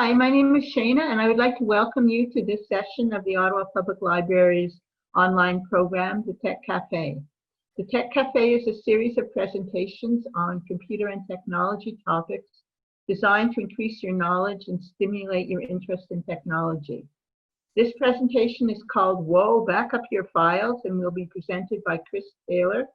Hi, my name is Shana, and I would like to welcome you to this session of the Ottawa Public Library's online program, the Tech Cafe. The Tech Cafe is a series of presentations on computer and technology topics designed to increase your knowledge and stimulate your interest in technology. This presentation is called Whoa, Back Up Your Files, and will be presented by Chris Taylor,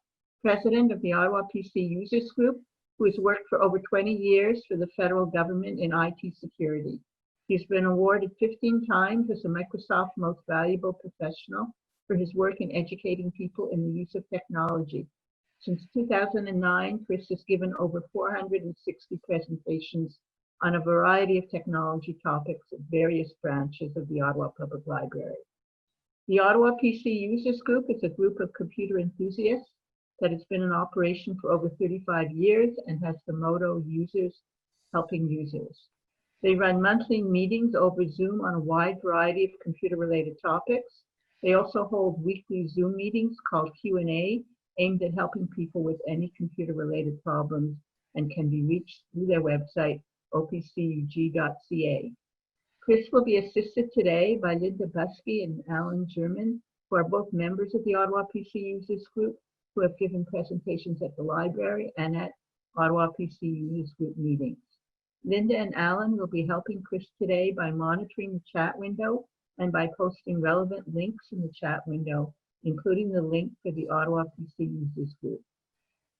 President of the Ottawa PC Users Group, who has worked for over 20 years for the federal government in IT security. He's been awarded 15 times as a Microsoft Most Valuable Professional for his work in educating people in the use of technology. Since 2009, Chris has given over 460 presentations on a variety of technology topics at various branches of the Ottawa Public Library. The Ottawa PC Users Group is a group of computer enthusiasts that has been in operation for over 35 years and has the motto, users helping users. They run monthly meetings over Zoom on a wide variety of computer-related topics. They also hold weekly Zoom meetings called Q&A, aimed at helping people with any computer-related problems, and can be reached through their website, opcug.ca. Chris will be assisted today by Linda Buskey and Alan German, who are both members of the Ottawa PC Users Group, who have given presentations at the library and at Ottawa PC Users Group meetings. Linda and Alan will be helping Chris today by monitoring the chat window and by posting relevant links in the chat window, including the link for the Ottawa PC Users Group.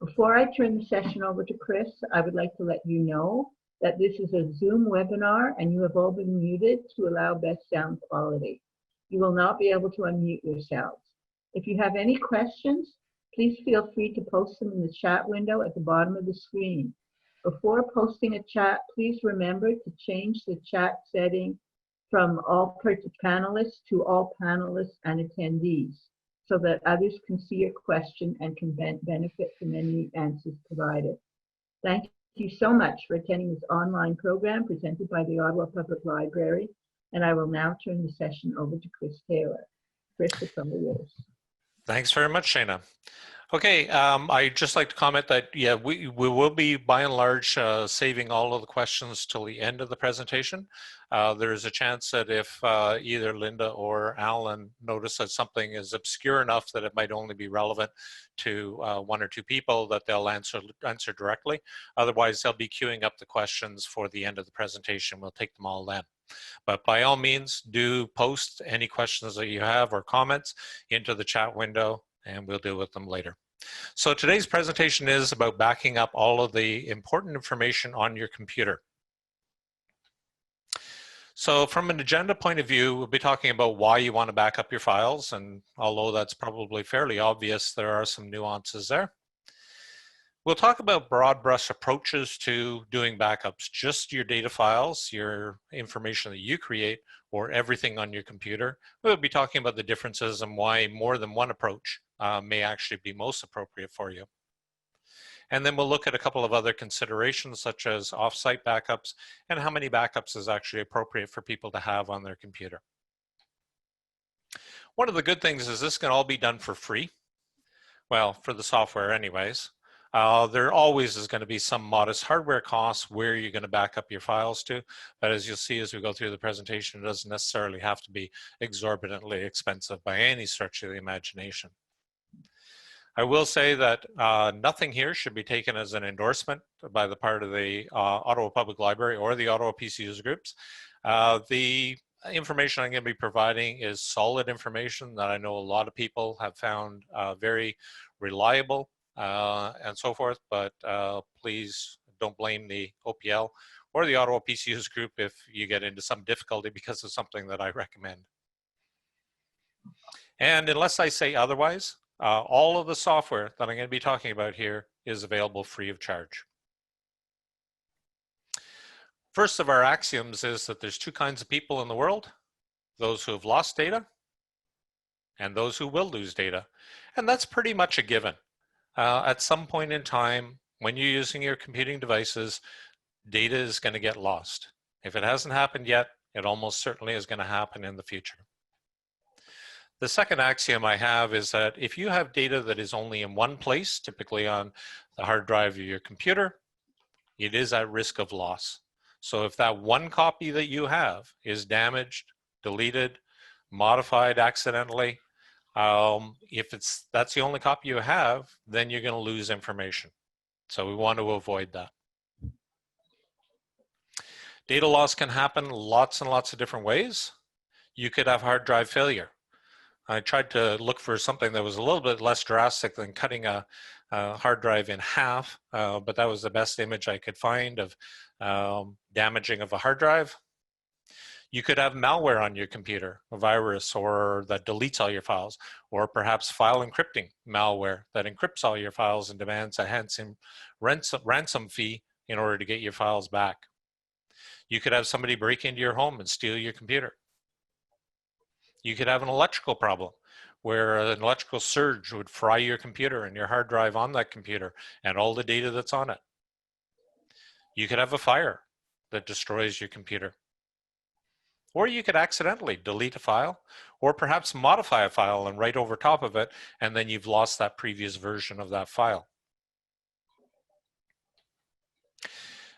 Before I turn the session over to Chris, I would like to let you know that this is a Zoom webinar and you have all been muted to allow best sound quality. You will not be able to unmute yourselves. If you have any questions, please feel free to post them in the chat window at the bottom of the screen. Before posting a chat, please remember to change the chat setting from all panelists to all panelists and attendees so that others can see your question and can benefit from any answers provided. Thank you so much for attending this online program presented by the Ottawa Public Library, and I will now turn the session over to Chris Taylor. Chris, it's all yours. Thanks very much, Shana. Okay, I'd just like to comment that, yeah, we will be by and large saving all of the questions till the end of the presentation. There is a chance that if either Linda or Alan notice that something is obscure enough that it might only be relevant to one or two people, that they'll answer directly. Otherwise, they'll be queuing up the questions for the end of the presentation. We'll take them all then. But by all means, do post any questions that you have or comments into the chat window, and we'll deal with them later. So today's presentation is about backing up all of the important information on your computer. So from an agenda point of view, we'll be talking about why you want to back up your files, and although that's probably fairly obvious, there are some nuances there. We'll talk about broad brush approaches to doing backups, just your data files, your information that you create, or everything on your computer. We'll be talking about the differences and why more than one approach may actually be most appropriate for you. And then we'll look at a couple of other considerations such as off-site backups and how many backups is actually appropriate for people to have on their computer. One of the good things is this can all be done for free. Well, for the software anyways. There always is going to be some modest hardware costs where you're going to back up your files to, but as you'll see as we go through the presentation, it doesn't necessarily have to be exorbitantly expensive by any stretch of the imagination. I will say that nothing here should be taken as an endorsement by the part of the Ottawa Public Library or the Ottawa PC User Groups. The information I'm going to be providing is solid information that I know a lot of people have found very reliable and so forth, but please don't blame the OPL or the Ottawa PC Users Group if you get into some difficulty because of something that I recommend. And unless I say otherwise, all of the software that I'm going to be talking about here is available free of charge. First of our axioms is that there's two kinds of people in the world: those who have lost data and those who will lose data. And that's pretty much a given. At some point in time, when you're using your computing devices, data is going to get lost. If it hasn't happened yet, it almost certainly is going to happen in the future. The second axiom I have is that if you have data that is only in one place, typically on the hard drive of your computer, it is at risk of loss. So if that one copy that you have is damaged, deleted, modified accidentally, if that's the only copy you have, then you're going to lose information. So we want to avoid that. Data loss can happen lots and lots of different ways. You could have hard drive failure. I tried to look for something that was a little bit less drastic than cutting a hard drive in half, but that was the best image I could find of damaging of a hard drive. You could have malware on your computer, a virus or that deletes all your files, or perhaps file encrypting malware that encrypts all your files and demands a handsome ransom fee in order to get your files back. You could have somebody break into your home and steal your computer. You could have an electrical problem where an electrical surge would fry your computer and your hard drive on that computer and all the data that's on it. You could have a fire that destroys your computer. Or you could accidentally delete a file or perhaps modify a file and write over top of it, and then you've lost that previous version of that file.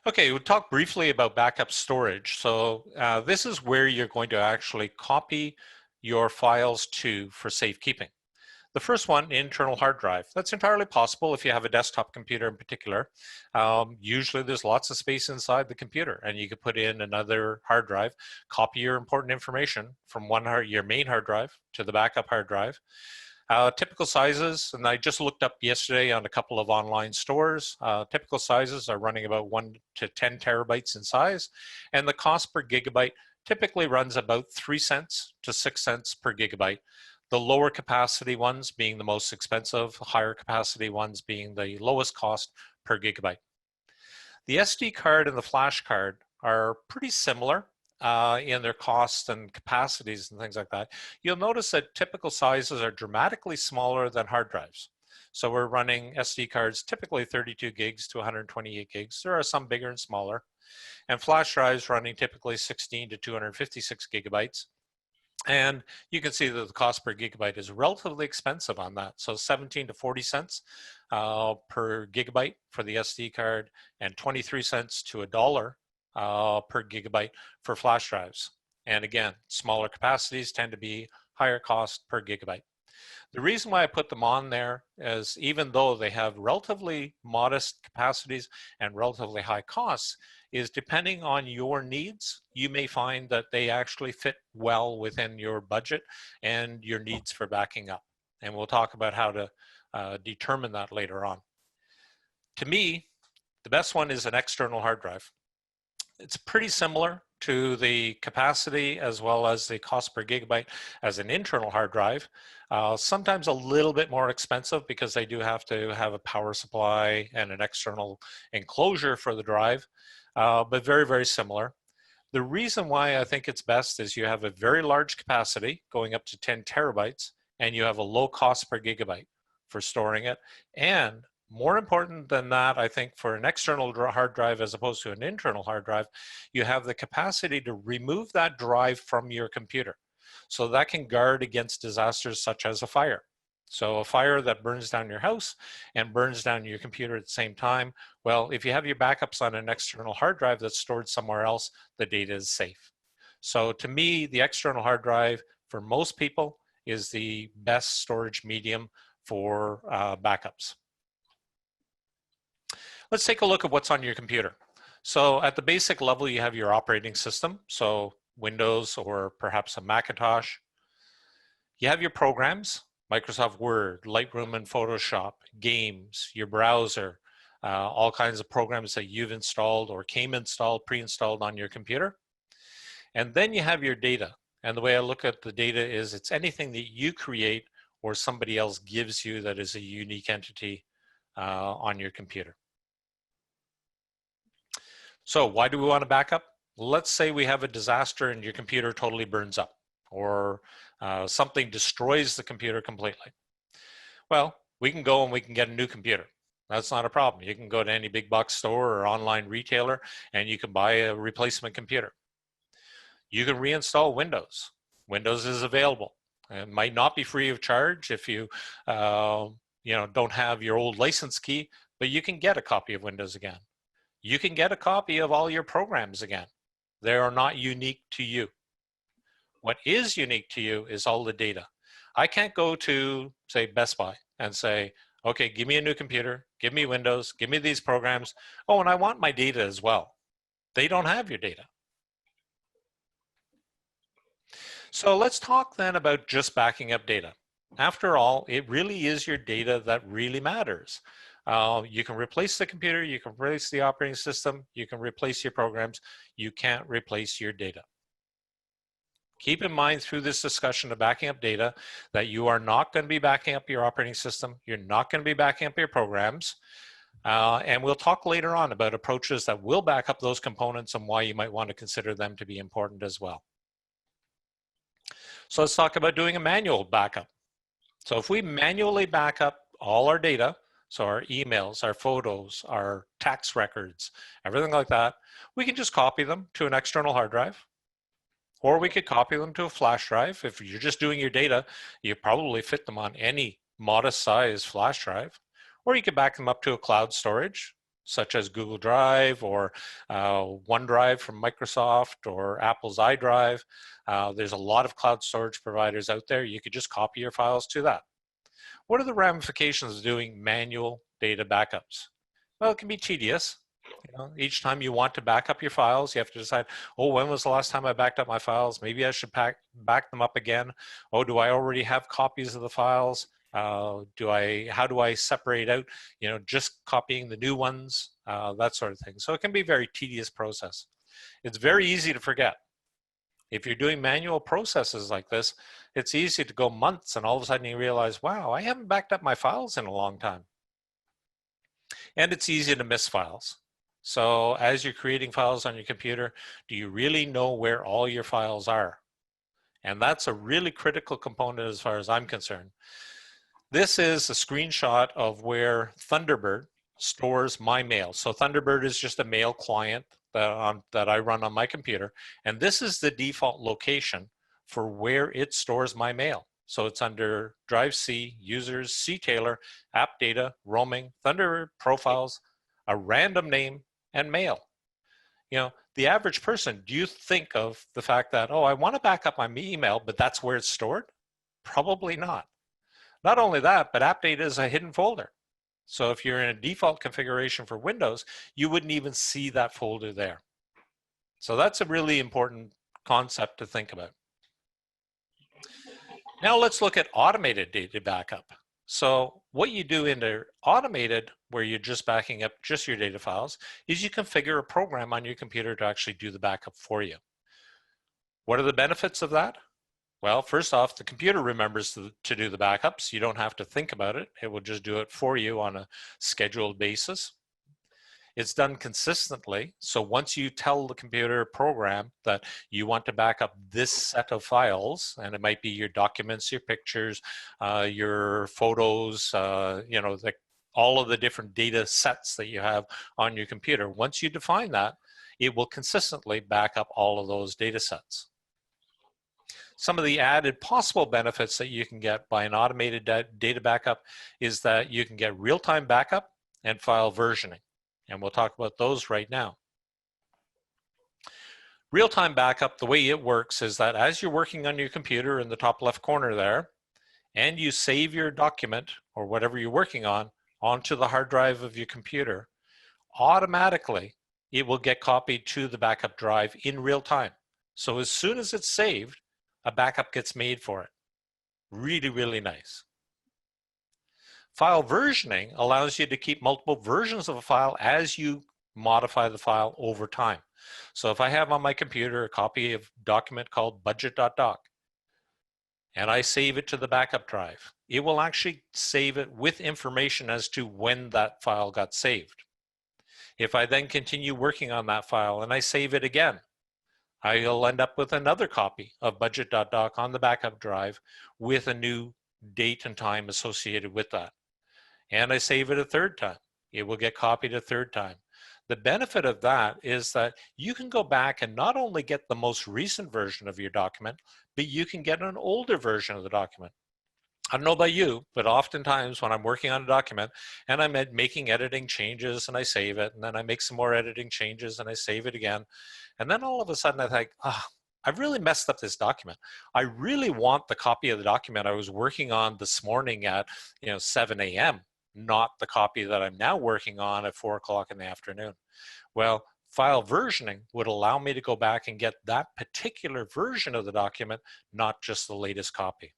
Okay, we'll talk briefly about backup storage. So this is where you're going to actually copy your files to for safekeeping. The first one, internal hard drive. That's entirely possible if you have a desktop computer in particular. Usually there's lots of space inside the computer and you could put in another hard drive, copy your important information from your main hard drive to the backup hard drive. Typical sizes, and I just looked up yesterday on a couple of online stores, typical sizes are running about 1 to 10 terabytes in size, and the cost per gigabyte typically runs about 3 cents to 6 cents per gigabyte. The lower capacity ones being the most expensive, higher capacity ones being the lowest cost per gigabyte. The SD card and the flash card are pretty similar in their costs and capacities and things like that. You'll notice that typical sizes are dramatically smaller than hard drives. So we're running SD cards typically 32 gigs to 128 gigs. There are some bigger and smaller. And flash drives running typically 16 to 256 gigabytes. And you can see that the cost per gigabyte is relatively expensive on that. So 17 to 40 cents per gigabyte for the SD card and 23 cents to $1 per gigabyte for flash drives. And again, smaller capacities tend to be higher cost per gigabyte. The reason why I put them on there is even though they have relatively modest capacities and relatively high costs, is depending on your needs, you may find that they actually fit well within your budget and your needs for backing up. And we'll talk about how to determine that later on. To me, the best one is an external hard drive. It's pretty similar to the capacity as well as the cost per gigabyte as an internal hard drive. Sometimes a little bit more expensive because they do have to have a power supply and an external enclosure for the drive, but very, very similar. The reason why I think it's best is you have a very large capacity going up to 10 terabytes and you have a low cost per gigabyte for storing it. And more important than that, I think for an external hard drive as opposed to an internal hard drive, you have the capacity to remove that drive from your computer. So that can guard against disasters such as a fire. So a fire that burns down your house and burns down your computer at the same time, well, if you have your backups on an external hard drive that's stored somewhere else, the data is safe. So to me, the external hard drive for most people is the best storage medium for backups. Let's take a look at what's on your computer. So at the basic level, you have your operating system, so Windows or perhaps a Macintosh. You have your programs, Microsoft Word, Lightroom and Photoshop, games, your browser, all kinds of programs that you've installed or came installed, pre-installed on your computer. And then you have your data. And the way I look at the data is it's anything that you create or somebody else gives you that is a unique entity on your computer. So why do we want to back up? Let's say we have a disaster and your computer totally burns up or something destroys the computer completely. Well, we can go and we can get a new computer. That's not a problem. You can go to any big box store or online retailer and you can buy a replacement computer. You can reinstall Windows. Windows is available. It might not be free of charge if you don't have your old license key, but you can get a copy of Windows again. You can get a copy of all your programs again. They are not unique to you. What is unique to you is all the data. I can't go to, say, Best Buy and say, okay, give me a new computer, give me Windows, give me these programs. Oh, and I want my data as well. They don't have your data. So let's talk then about just backing up data. After all, it really is your data that really matters. You can replace the computer, you can replace the operating system, you can replace your programs. You can't replace your data. Keep in mind through this discussion of backing up data that you are not going to be backing up your operating system. You're not going to be backing up your programs. And we'll talk later on about approaches that will back up those components and why you might want to consider them to be important as well. So let's talk about doing a manual backup. So if we manually back up all our data, so our emails, our photos, our tax records, everything like that, we can just copy them to an external hard drive. Or we could copy them to a flash drive. If you're just doing your data, you probably fit them on any modest size flash drive. Or you could back them up to a cloud storage, such as Google Drive or OneDrive from Microsoft or Apple's iDrive. There's a lot of cloud storage providers out there. You could just copy your files to that. What are the ramifications of doing manual data backups? Well, it can be tedious. Each time you want to back up your files, you have to decide, oh, when was the last time I backed up my files? Maybe I should back them up again. Oh, do I already have copies of the files? How do I separate out, just copying the new ones, that sort of thing. So it can be a very tedious process. It's very easy to forget. If you're doing manual processes like this, it's easy to go months and all of a sudden you realize, wow, I haven't backed up my files in a long time. And it's easy to miss files. So as you're creating files on your computer, do you really know where all your files are? And that's a really critical component as far as I'm concerned. This is a screenshot of where Thunderbird stores my mail. So Thunderbird is just a mail client that I run on my computer. And this is the default location for where it stores my mail. So it's under Drive C, Users, CTailor, App Data, Roaming, Thunderbird, Profiles, a random name, and Mail. The average person, do you think of the fact that, oh, I want to back up my email, but that's where it's stored? Probably not. Not only that, but App Data is a hidden folder. So if you're in a default configuration for Windows, you wouldn't even see that folder there. So that's a really important concept to think about. Now let's look at automated data backup. So what you do in the automated, where you're just backing up just your data files, is you configure a program on your computer to actually do the backup for you. What are the benefits of that? Well, first off, the computer remembers to do the backups. You don't have to think about it. It will just do it for you on a scheduled basis. It's done consistently. So once you tell the computer program that you want to back up this set of files, and it might be your documents, your pictures, your photos, all of the different data sets that you have on your computer. Once you define that, it will consistently back up all of those data sets. Some of the added possible benefits that you can get by an automated data backup is that you can get real-time backup and file versioning. And we'll talk about those right now. Real-time backup, the way it works is that as you're working on your computer in the top left corner there, and you save your document or whatever you're working on onto the hard drive of your computer, automatically it will get copied to the backup drive in real time. So as soon as it's saved, a backup gets made for it. Really, really nice. File versioning allows you to keep multiple versions of a file as you modify the file over time. So if I have on my computer a copy of a document called budget.doc, and I save it to the backup drive, it will actually save it with information as to when that file got saved. If I then continue working on that file and I save it again, I'll end up with another copy of budget.doc on the backup drive with a new date and time associated with that. And I save it a third time, it will get copied a third time. The benefit of that is that you can go back and not only get the most recent version of your document, but you can get an older version of the document. I don't know about you, but oftentimes when I'm working on a document and I'm making editing changes and I save it, and then I make some more editing changes and I save it again, and then all of a sudden I think, ah, I've really messed up this document. I really want the copy of the document I was working on this morning at 7 a.m., not the copy that I'm now working on at 4 o'clock in the afternoon. Well, file versioning would allow me to go back and get that particular version of the document, not just the latest copy.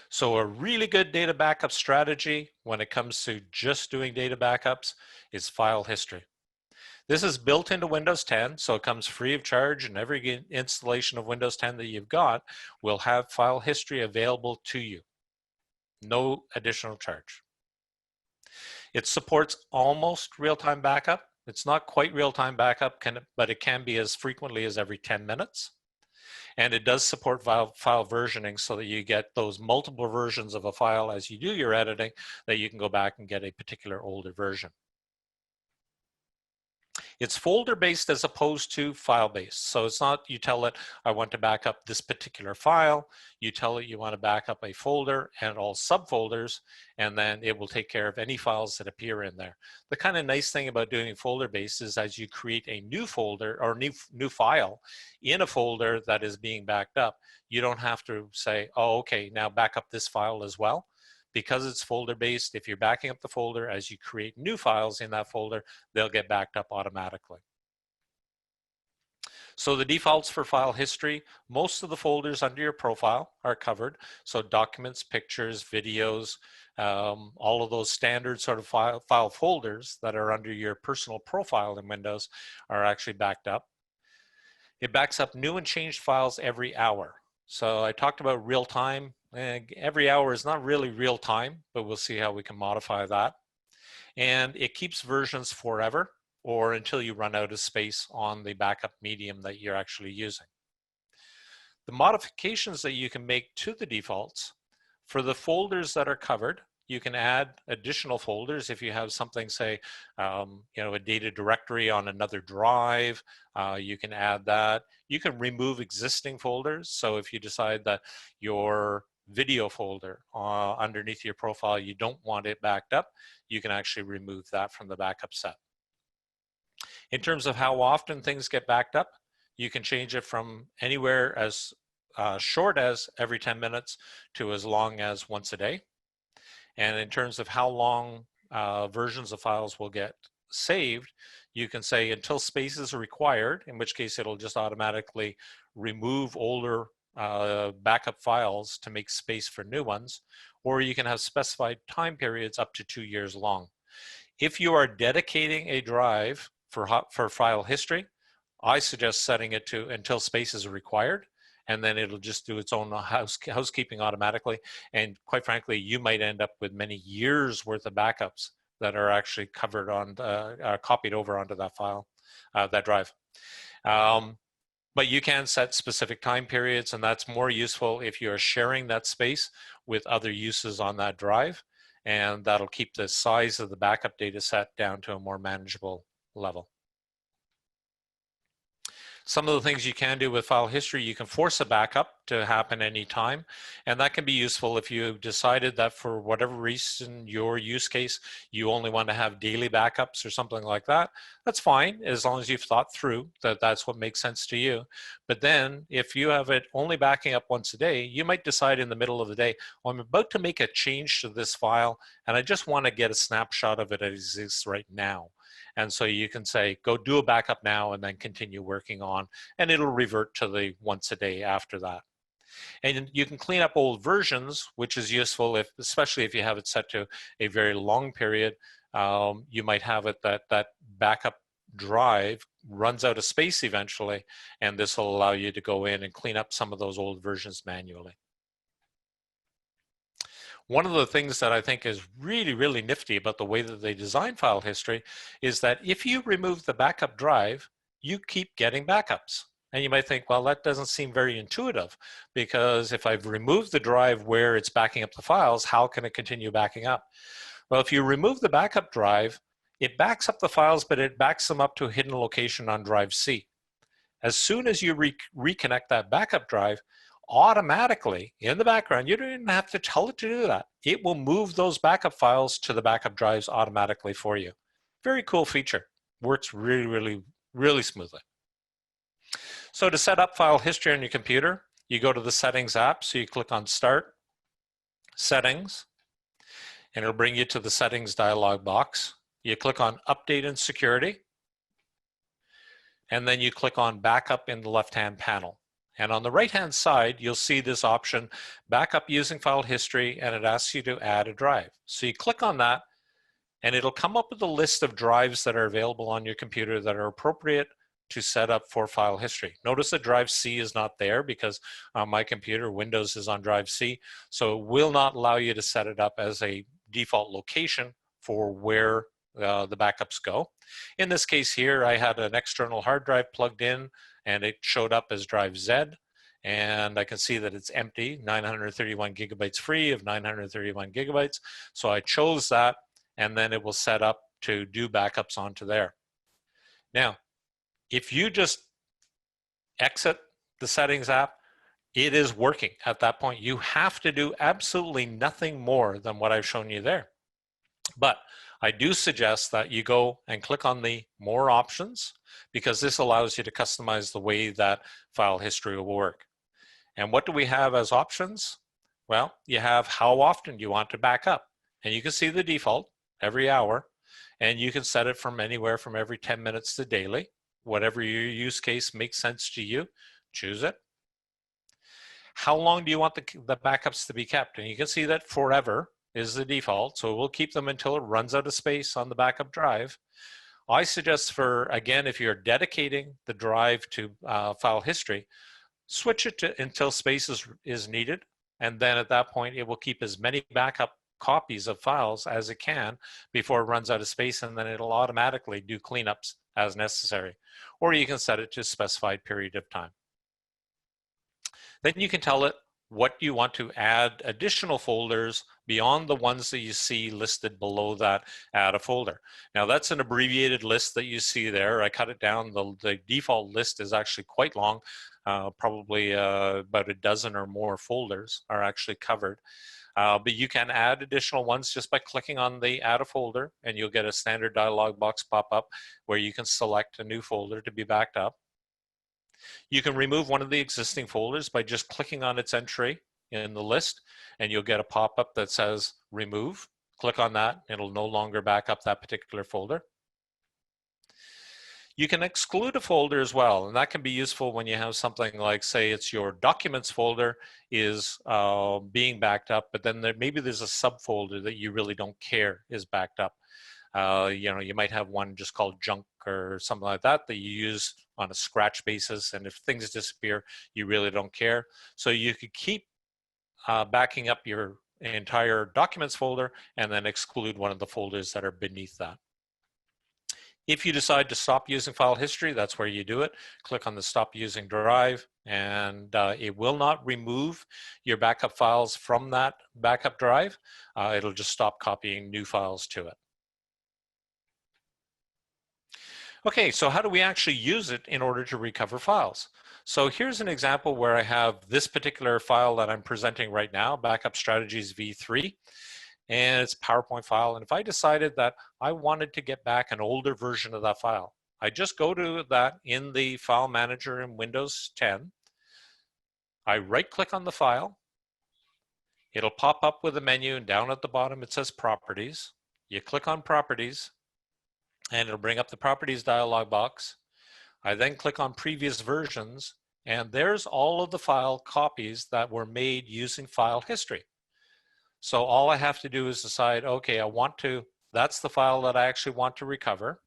So a really good data backup strategy when it comes to just doing data backups is file history. This is built into Windows 10, so it comes free of charge, and every installation of Windows 10 that you've got will have file history available to you. No additional charge. It supports almost real-time backup. It's not quite real-time backup, but it can be as frequently as every 10 minutes. And it does support file versioning so that you get those multiple versions of a file as you do your editing, that you can go back and get a particular older version. It's folder-based as opposed to file-based. So it's not, you tell it, I want to back up this particular file. You tell it you want to back up a folder and all subfolders, and then it will take care of any files that appear in there. The kind of nice thing about doing folder-based is as you create a new folder or new file in a folder that is being backed up, you don't have to say, oh, okay, now back up this file as well. Because it's folder based, if you're backing up the folder, as you create new files in that folder, they'll get backed up automatically. So the defaults for file history, most of the folders under your profile are covered. So documents, pictures, videos, all of those standard sort of file folders that are under your personal profile in Windows are actually backed up. It backs up new and changed files every hour. So I talked about real time. Every hour is not really real time, but we'll see how we can modify that. And it keeps versions forever or until you run out of space on the backup medium that you're actually using. The modifications that you can make to the defaults, for the folders that are covered, you can add additional folders if you have something, say, a data directory on another drive, you can add that. You can remove existing folders. So if you decide that your video folder underneath your profile, you don't want it backed up, you can actually remove that from the backup set. In terms of how often things get backed up, you can change it from anywhere as short as every 10 minutes to as long as once a day. And in terms of how long versions of files will get saved, you can say until space is required, in which case it'll just automatically remove older backup files to make space for new ones, or you can have specified time periods up to 2 years long. If you are dedicating a drive for file history, I suggest setting it to until space is required, and then it'll just do its own housekeeping automatically. And quite frankly, you might end up with many years worth of backups that are actually covered on, copied over onto that file, that drive. But you can set specific time periods, and that's more useful if you're sharing that space with other uses on that drive, and that'll keep the size of the backup data set down to a more manageable level. Some of the things you can do with file history, you can force a backup to happen anytime, and that can be useful if you've decided that for whatever reason, your use case, you only want to have daily backups or something like that. That's fine, as long as you've thought through that that's what makes sense to you. But then if you have it only backing up once a day, you might decide in the middle of the day, well, I'm about to make a change to this file, and I just want to get a snapshot of it as it exists right now. And so you can say, go do a backup now and then continue working on, and it'll revert to the once a day after that. And you can clean up old versions, which is useful, especially if you have it set to a very long period. You might have it that backup drive runs out of space eventually, and this will allow you to go in and clean up some of those old versions manually. One of the things that I think is really, really nifty about the way that they design file history is that if you remove the backup drive, you keep getting backups. And you might think, well, that doesn't seem very intuitive, because if I've removed the drive where it's backing up the files, how can it continue backing up? Well, if you remove the backup drive, it backs up the files, but it backs them up to a hidden location on drive C. As soon as you reconnect that backup drive, automatically in the background, you don't even have to tell it to do that. It will move those backup files to the backup drives automatically for you. Very cool feature. Works really, really, really smoothly. So to set up file history on your computer, you go to the Settings app. So you click on Start, Settings, and it'll bring you to the Settings dialog box. You click on Update and Security, and then you click on Backup in the left-hand panel. And on the right-hand side, you'll see this option, Backup using file history, and it asks you to add a drive. So you click on that, and it'll come up with a list of drives that are available on your computer that are appropriate to set up for file history. Notice that drive C is not there because on my computer, Windows is on drive C, so it will not allow you to set it up as a default location for where the backups go. In this case here, I had an external hard drive plugged in, and it showed up as drive Z, and I can see that it's empty, 931 gigabytes free of 931 gigabytes. So I chose that, and then it will set up to do backups onto there. Now, if you just exit the Settings app, it is working at that point. You have to do absolutely nothing more than what I've shown you there. But I do suggest that you go and click on the More Options, because this allows you to customize the way that file history will work. And what do we have as options? Well, you have how often you want to back up. And you can see the default, every hour. And you can set it from anywhere from every 10 minutes to daily. Whatever your use case makes sense to you, choose it. How long do you want the backups to be kept? And you can see that forever is the default, so we'll keep them until it runs out of space on the backup drive. I suggest for, again, if you're dedicating the drive to file history, switch it to until space is needed, and then at that point it will keep as many backup copies of files as it can before it runs out of space, and then it'll automatically do cleanups as necessary. Or you can set it to a specified period of time. Then you can tell it what you want to add additional folders beyond the ones that you see listed below that, add a folder. Now that's an abbreviated list that you see there. I cut it down. The default list is actually quite long. Probably about a dozen or more folders are actually covered. But you can add additional ones just by clicking on the add a folder, and you'll get a standard dialog box pop up where you can select a new folder to be backed up. You can remove one of the existing folders by just clicking on its entry in the list, and you'll get a pop-up that says remove. Click on that, it'll no longer back up that particular folder. You can exclude a folder as well, and that can be useful when you have something like, say, it's your documents folder is being backed up, but then maybe there's a subfolder that you really don't care is backed up. You might have one just called junk or something like that that you use on a scratch basis, and if things disappear, you really don't care. So you could keep backing up your entire documents folder and then exclude one of the folders that are beneath that. If you decide to stop using file history, that's where you do it. Click on the Stop Using Drive, and it will not remove your backup files from that backup drive. It'll just stop copying new files to it. Okay, so how do we actually use it in order to recover files? So here's an example where I have this particular file that I'm presenting right now, Backup Strategies V3, and it's a PowerPoint file. And if I decided that I wanted to get back an older version of that file, I just go to that in the File Manager in Windows 10. I right-click on the file. It'll pop up with a menu, and down at the bottom it says Properties. You click on Properties, and it'll bring up the Properties dialog box. I then click on Previous Versions, and there's all of the file copies that were made using file history. So all I have to do is decide, okay, that's the file that I actually want to recover.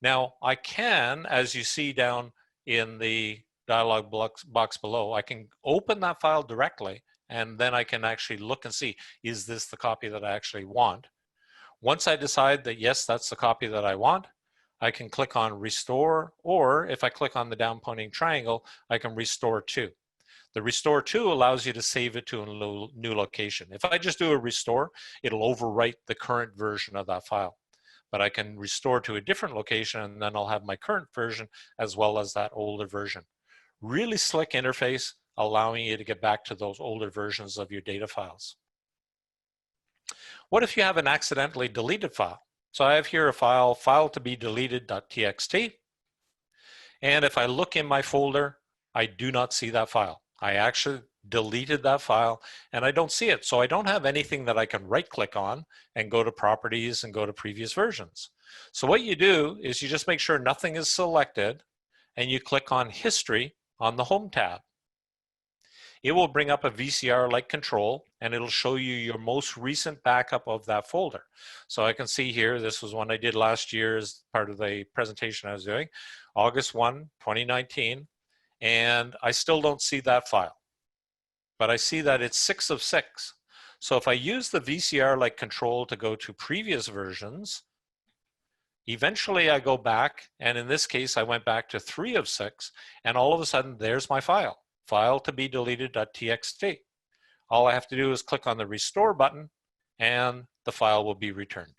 Now I can, as you see down in the dialog box below, I can open that file directly, and then I can actually look and see, is this the copy that I actually want? Once I decide that yes, that's the copy that I want, I can click on Restore, or if I click on the down pointing triangle, I can Restore To. The Restore To allows you to save it to a new location. If I just do a restore, it'll overwrite the current version of that file. But I can restore to a different location, and then I'll have my current version as well as that older version. Really slick interface. allowing you to get back to those older versions of your data files. What if you have an accidentally deleted file? So I have here a file to be deleted.txt. And if I look in my folder, I do not see that file. I actually deleted that file and I don't see it. So I don't have anything that I can right click on and go to properties and go to previous versions. So what you do is you just make sure nothing is selected and you click on history on the home tab. It will bring up a VCR-like control and it'll show you your most recent backup of that folder. So I can see here, this was one I did last year as part of the presentation I was doing, August 1, 2019, and I still don't see that file. But I see that it's 6 of 6. So if I use the VCR-like control to go to previous versions, eventually I go back, and in this case I went back to 3 of 6, and all of a sudden there's my file to be deleted.txt. All I have to do is click on the restore button and the file will be returned.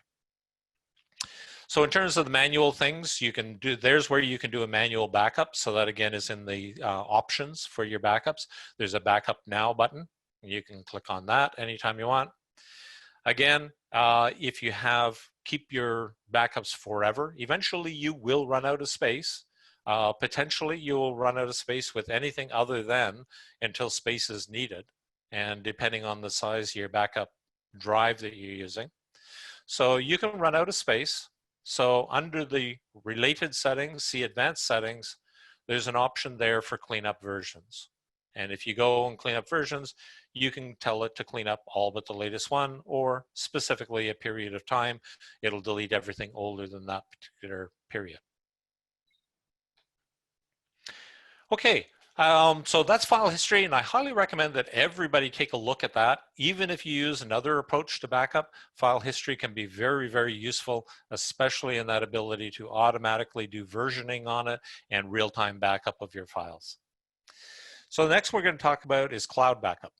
So in terms of the manual things you can do, there's where you can do a manual backup. So that again is in the options for your backups. There's a backup now button. You can click on that anytime you want. Again, if you keep your backups forever, eventually you will run out of space. Potentially you will run out of space with anything other than until space is needed, and depending on the size of your backup drive that you're using. So you can run out of space. So under the related settings, see advanced settings, there's an option there for cleanup versions. And if you go and clean up versions, you can tell it to clean up all but the latest one, or specifically a period of time. It'll delete everything older than that particular period. Okay, so that's file history, and I highly recommend that everybody take a look at that. Even if you use another approach to backup, file history can be very, very useful, especially in that ability to automatically do versioning on it and real-time backup of your files. So the next we're going to talk about is cloud backup.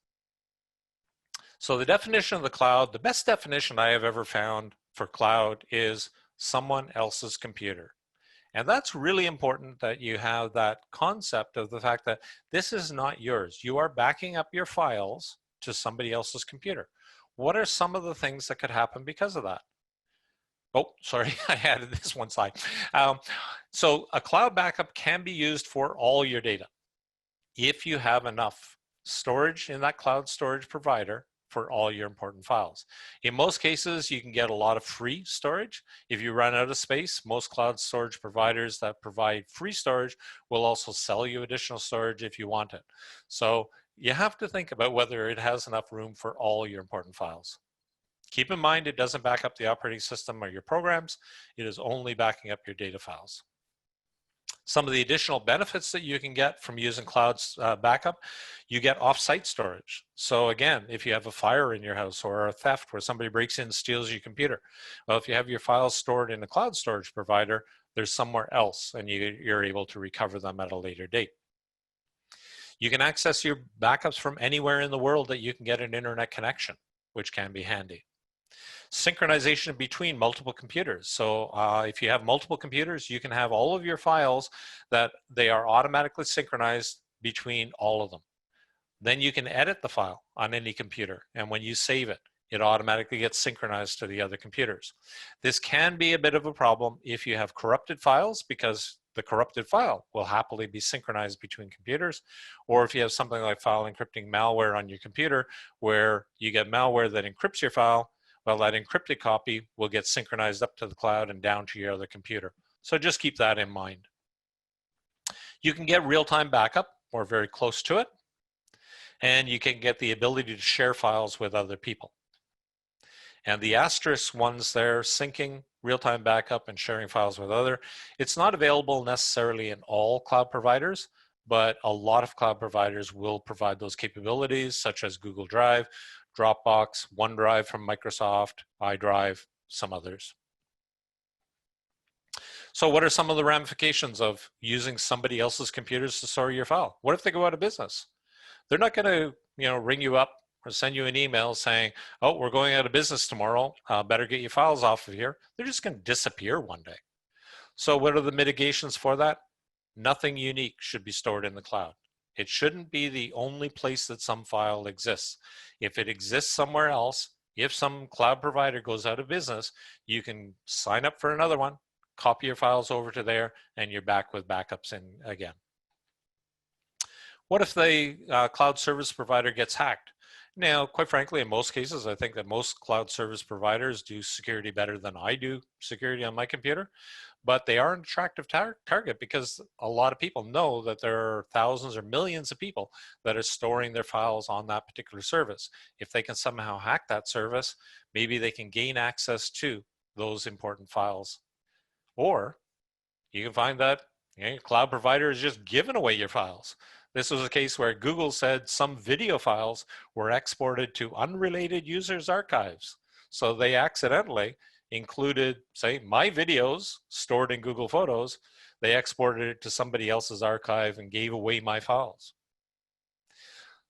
So the definition of the cloud, the best definition I have ever found for cloud is someone else's computer. And that's really important, that you have that concept of the fact that this is not yours. You are backing up your files to somebody else's computer. What are some of the things that could happen because of that? Oh, sorry, I added this one slide. So a cloud backup can be used for all your data. If you have enough storage in that cloud storage provider for all your important files. In most cases, you can get a lot of free storage. If you run out of space, most cloud storage providers that provide free storage will also sell you additional storage if you want it. So you have to think about whether it has enough room for all your important files. Keep in mind, it doesn't back up the operating system or your programs. It is only backing up your data files. Some of the additional benefits that you can get from using cloud backup, you get off-site storage. So again, if you have a fire in your house or a theft where somebody breaks in and steals your computer, well, if you have your files stored in a cloud storage provider, there's somewhere else and you're able to recover them at a later date. You can access your backups from anywhere in the world that you can get an internet connection, which can be handy. Synchronization between multiple computers. So if you have multiple computers, you can have all of your files that they are automatically synchronized between all of them. Then you can edit the file on any computer, and when you save it, it automatically gets synchronized to the other computers. This can be a bit of a problem if you have corrupted files, because the corrupted file will happily be synchronized between computers, or if you have something like file encrypting malware on your computer where you get malware that encrypts your file, well, that encrypted copy will get synchronized up to the cloud and down to your other computer. So just keep that in mind. You can get real-time backup or very close to it, and you can get the ability to share files with other people. And the asterisk ones there, syncing, real-time backup, and sharing files with other, it's not available necessarily in all cloud providers, but a lot of cloud providers will provide those capabilities, such as Google Drive, Dropbox, OneDrive from Microsoft, iDrive, some others. So what are some of the ramifications of using somebody else's computers to store your file? What if they go out of business? They're not going to, ring you up or send you an email saying, oh, we're going out of business tomorrow, better get your files off of here. They're just going to disappear one day. So what are the mitigations for that? Nothing unique should be stored in the cloud. It shouldn't be the only place that some file exists. If it exists somewhere else, if some cloud provider goes out of business, you can sign up for another one, copy your files over to there, and you're back with backups in again. What if the cloud service provider gets hacked? Now, quite frankly, in most cases, I think that most cloud service providers do security better than I do security on my computer, but they are an attractive target because a lot of people know that there are thousands or millions of people that are storing their files on that particular service. If they can somehow hack that service, maybe they can gain access to those important files. Or you can find that your cloud provider is just giving away your files. This was a case where Google said some video files were exported to unrelated users' archives. So they accidentally included, say, my videos stored in Google Photos. They exported it to somebody else's archive and gave away my files.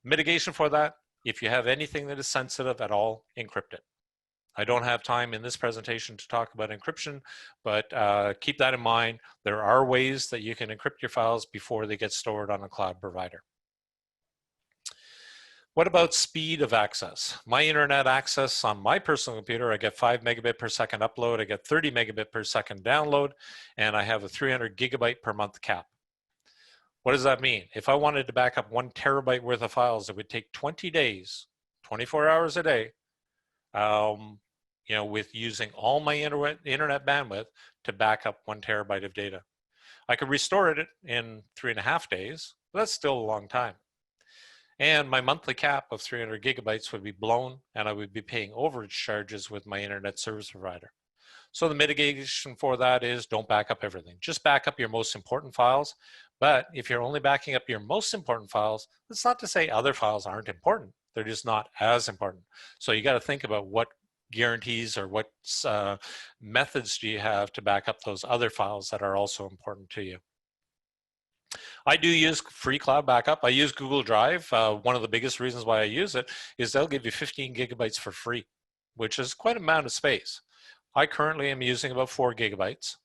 Mitigation for that, if you have anything that is sensitive at all, encrypt it. I don't have time in this presentation to talk about encryption, but keep that in mind. There are ways that you can encrypt your files before they get stored on a cloud provider. What about speed of access? My internet access on my personal computer, I get 5 megabit per second upload, I get 30 megabit per second download, and I have a 300 gigabyte per month cap. What does that mean? If I wanted to back up 1 terabyte worth of files, it would take 20 days, 24 hours a day, with using all my internet bandwidth to back up 1 terabyte of data. I could restore it in 3.5 days, but that's still a long time. And my monthly cap of 300 gigabytes would be blown, and I would be paying overage charges with my internet service provider. So the mitigation for that is don't back up everything. Just back up your most important files. But if you're only backing up your most important files, that's not to say other files aren't important. They're just not as important. So you got to think about what guarantees or what methods do you have to back up those other files that are also important to you. I do use free cloud backup. I use Google Drive. One of the biggest reasons why I use it is they'll give you 15 gigabytes for free, which is quite an amount of space. I currently am using about 4 gigabytes.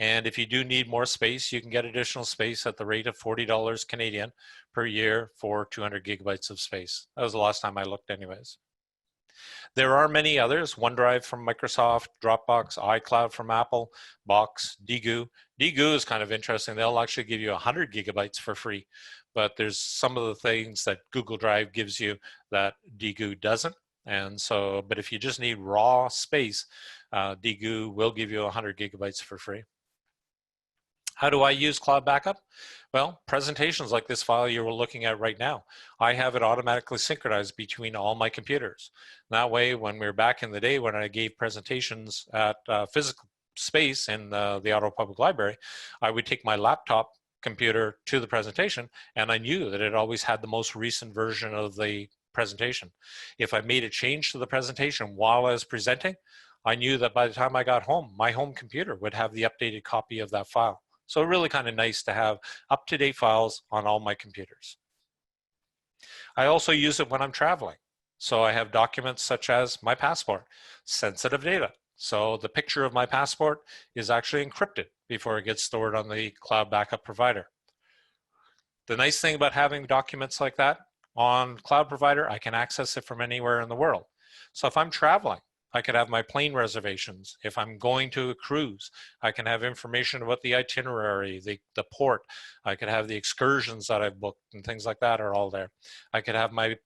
And if you do need more space, you can get additional space at the rate of $40 Canadian per year for 200 gigabytes of space. That was the last time I looked anyways. There are many others, OneDrive from Microsoft, Dropbox, iCloud from Apple, Box, Digu. Digu is kind of interesting. They'll actually give you 100 gigabytes for free, but there's some of the things that Google Drive gives you that Digu doesn't. And so, but if you just need raw space, Digu will give you 100 gigabytes for free. How do I use cloud backup? Well, presentations like this file you're looking at right now, I have it automatically synchronized between all my computers. That way, when we're back in the day when I gave presentations at physical space in the Ottawa Public Library, I would take my laptop computer to the presentation, and I knew that it always had the most recent version of the presentation. If I made a change to the presentation while I was presenting, I knew that by the time I got home, my home computer would have the updated copy of that file. So really kind of nice to have up-to-date files on all my computers. I also use it when I'm traveling. So I have documents such as my passport, sensitive data. So the picture of my passport is actually encrypted before it gets stored on the cloud backup provider. The nice thing about having documents like that on cloud provider, I can access it from anywhere in the world. So if I'm traveling, I could have my plane reservations. If I'm going to a cruise, I can have information about the itinerary, the port. I could have the excursions that I've booked and things like that are all there. I could have my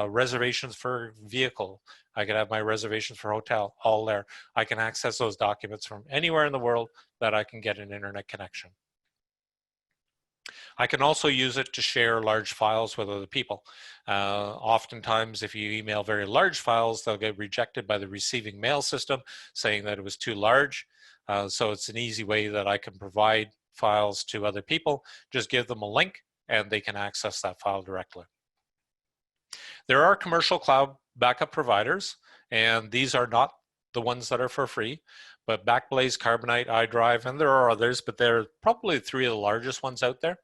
reservations for vehicle. I could have my reservations for hotel, all there. I can access those documents from anywhere in the world that I can get an internet connection. I can also use it to share large files with other people. Oftentimes, if you email very large files, they'll get rejected by the receiving mail system, saying that it was too large. So it's an easy way that I can provide files to other people. Just give them a link, and they can access that file directly. There are commercial cloud backup providers, and these are not the ones that are for free, but Backblaze, Carbonite, iDrive, and there are others, but they're probably 3 of the largest ones out there.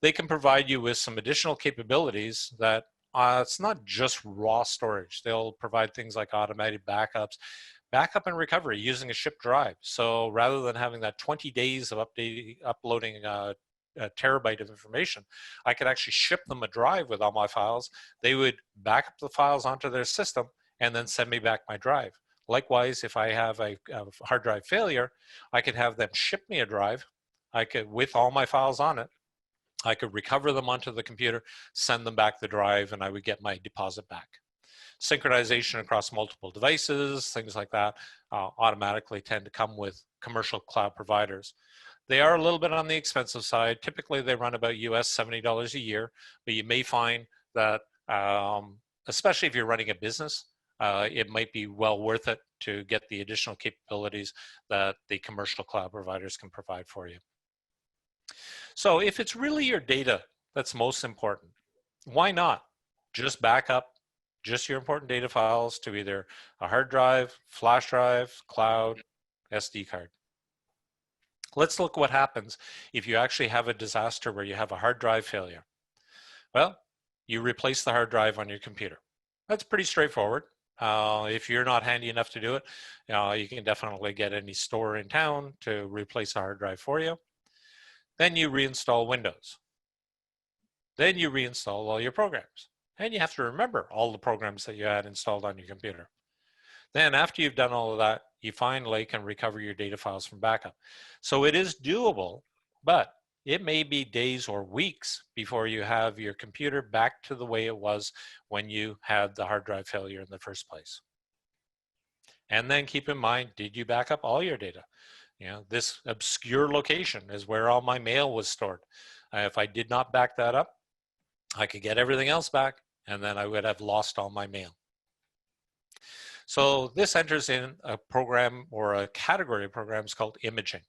They can provide you with some additional capabilities that it's not just raw storage. They'll provide things like automated backups, backup and recovery using a shipped drive. So rather than having that 20 days of uploading a terabyte of information, I could actually ship them a drive with all my files. They would back up the files onto their system and then send me back my drive. Likewise, if I have a hard drive failure, I could have them ship me a drive. I could, with all my files on it, I could recover them onto the computer, send them back the drive, and I would get my deposit back. Synchronization across multiple devices, things like that, automatically tend to come with commercial cloud providers. They are a little bit on the expensive side. Typically, they run about US $70 a year, but you may find that, especially if you're running a business, it might be well worth it to get the additional capabilities that the commercial cloud providers can provide for you. So if it's really your data that's most important, why not just back up just your important data files to either a hard drive, flash drive, cloud, SD card. Let's look what happens if you actually have a disaster where you have a hard drive failure. Well, you replace the hard drive on your computer. That's pretty straightforward. If you're not handy enough to do it, you can definitely get any store in town to replace a hard drive for you. Then you reinstall Windows. Then you reinstall all your programs. And you have to remember all the programs that you had installed on your computer. Then after you've done all of that, you finally can recover your data files from backup. So it is doable, but it may be days or weeks before you have your computer back to the way it was when you had the hard drive failure in the first place. And then keep in mind, did you back up all your data? This obscure location is where all my mail was stored. If I did not back that up, I could get everything else back, and then I would have lost all my mail. So this enters in a program or a category of programs called imaging.